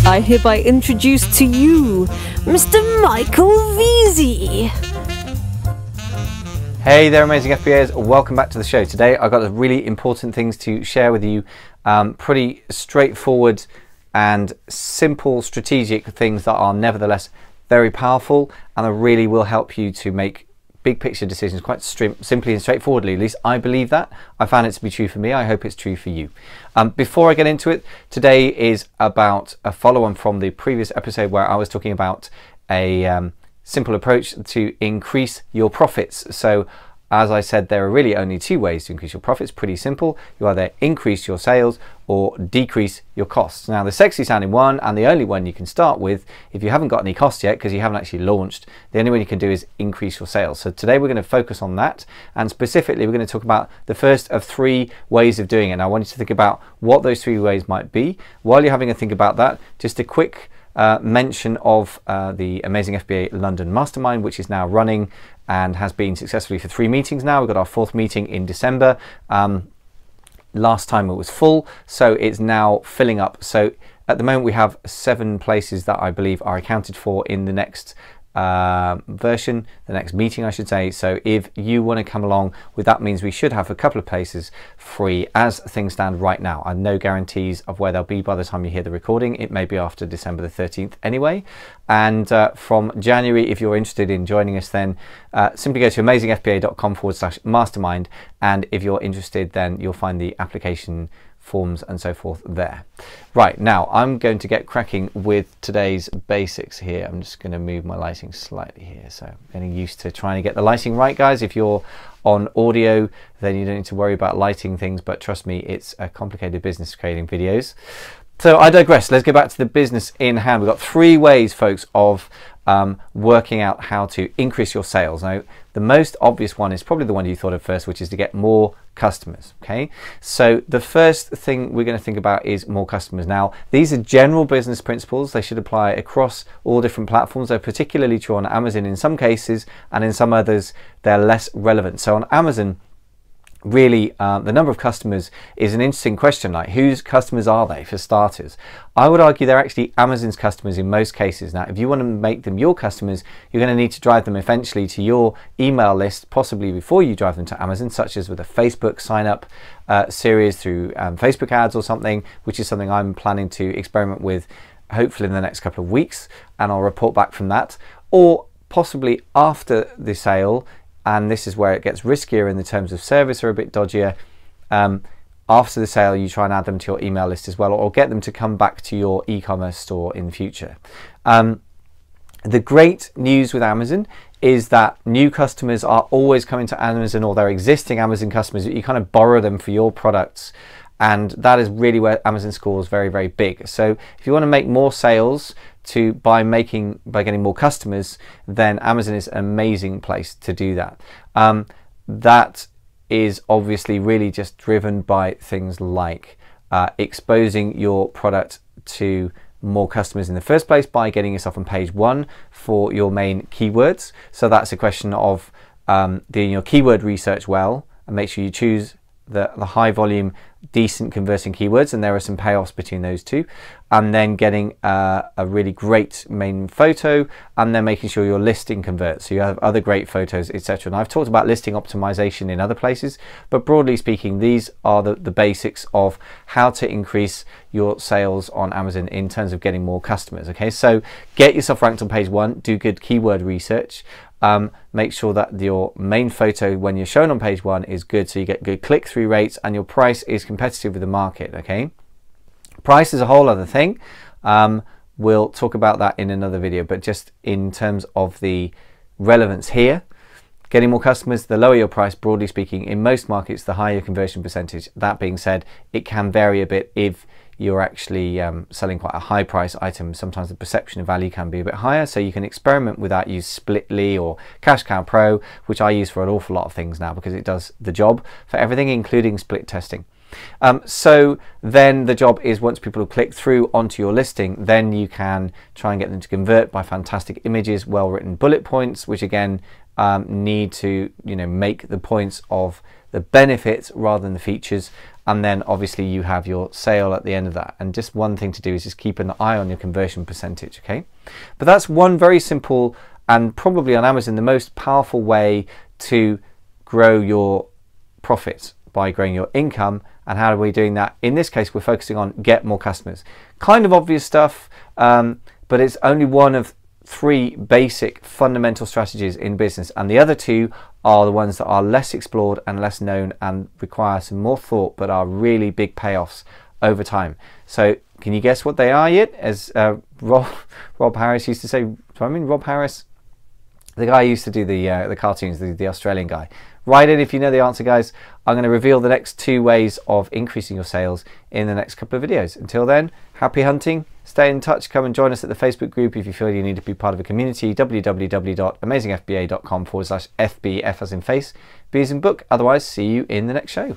I hereby introduce to you Mr. Michael Veazey. Hey there, amazing FBAs. Welcome back to the show. Today I've got some really important things to share with you. Pretty straightforward and simple strategic things that are nevertheless very powerful, and that really will help you to make big picture decisions quite simply and straightforwardly. At least I believe that. I found it to be true for me. I hope it's true for you. Before I get into it, today is about a follow-on from the previous episode where I was talking about a simple approach to increase your profits. So as I said, there are really only two ways to increase your profits. Pretty simple. You either increase your sales or decrease your costs. Now, the sexy sounding one, and the only one you can start with if you haven't got any costs yet because you haven't actually launched, the only one you can do is increase your sales. So today we're going to focus on that, and specifically we're going to talk about the first of three ways of doing it. And I want you to think about what those three ways might be. While you're having a think about that, just a quick mention of the Amazing FBA London Mastermind, which is now running and has been successfully for 3 meetings now. We've got our 4th meeting in December. Last time it was full, so it's now filling up. So at the moment we have 7 places that I believe are accounted for in the next version, the next meeting I should say. So if you want to come along with that, means we should have a couple of places free as things stand right now, and no guarantees of where they'll be by the time you hear the recording. It may be after December the 13th anyway. And from January, if you're interested in joining us, then simply go to amazingfba.com/mastermind, and if you're interested, then you'll find the application forms and so forth there. Right, now I'm going to get cracking with today's basics here. I'm just going to move my lighting slightly here, so getting used to trying to get the lighting right, guys. If you're on audio, then you don't need to worry about lighting things, but trust me, it's a complicated business creating videos. So I digress. Let's get back to the business in hand. We've got 3 ways, folks, of working out how to increase your sales. Now, the most obvious one is probably the one you thought of first, which is to get more customers. Okay, so the first thing we're going to think about is more customers. Now, these are general business principles. They should apply across all different platforms. They're particularly true on Amazon in some cases, and in some others they're less relevant. So on Amazon, really, the number of customers is an interesting question. Like, whose customers are they, for starters? I would argue they're actually Amazon's customers in most cases. Now, if you want to make them your customers, you're going to need to drive them eventually to your email list, possibly before you drive them to Amazon, such as with a Facebook sign up series through Facebook ads or something, which is something I'm planning to experiment with hopefully in the next couple of weeks, and I'll report back from that. Or possibly after the sale, and this is where it gets riskier in the terms of service are a bit dodgier. After the sale, you try and add them to your email list as well, or get them to come back to your e-commerce store in the future. The great news with Amazon is that new customers are always coming to Amazon, or their existing Amazon customers. You kind of borrow them for your products, and that is really where Amazon scores very, very big. So if you want to make more sales by getting more customers, then Amazon is an amazing place to do that. That is obviously really just driven by things like exposing your product to more customers in the first place by getting yourself on page 1 for your main keywords. So that's a question of doing your keyword research well, and make sure you choose the high volume, decent converting keywords, and there are some payoffs between those two, and then getting a really great main photo, and then making sure your listing converts, so you have other great photos, etc. And I've talked about listing optimization in other places, but broadly speaking, these are the basics of how to increase your sales on Amazon in terms of getting more customers. Okay, so get yourself ranked on page 1, do good keyword research. Make sure that your main photo when you're shown on page 1 is good, so you get good click-through rates, and your price is competitive with the market. Okay, price is a whole other thing. We'll talk about that in another video, but just in terms of the relevance here, getting more customers, the lower your price, broadly speaking, in most markets, the higher your conversion percentage. That being said, it can vary a bit if you're actually selling quite a high price item. Sometimes the perception of value can be a bit higher, so you can experiment with that. Use Splitly or Cash Cow Pro, which I use for an awful lot of things now because it does the job for everything, including split testing. So then the job is, once people have clicked through onto your listing, then you can try and get them to convert by fantastic images, well written bullet points, which again need to, make the points of the benefits rather than the features. And then obviously you have your sale at the end of that. And just one thing to do is just keep an eye on your conversion percentage, okay? But that's one very simple and probably on Amazon the most powerful way to grow your profits, by growing your income. And how are we doing that? In this case, we're focusing on get more customers. Kind of obvious stuff, but it's only one of 3 basic fundamental strategies in business, and the other 2 are the ones that are less explored and less known and require some more thought, but are really big payoffs over time. So can you guess what they are yet? As Rob Harris used to say, Rob Harris, the guy who used to do the cartoons, the Australian guy. Write in if you know the answer, guys. I'm going to reveal the next 2 ways of increasing your sales in the next couple of videos. Until then, happy hunting. Stay in touch. Come and join us at the Facebook group if you feel you need to be part of a community. www.amazingfba.com/FBF as in face, B as in book. Otherwise, see you in the next show.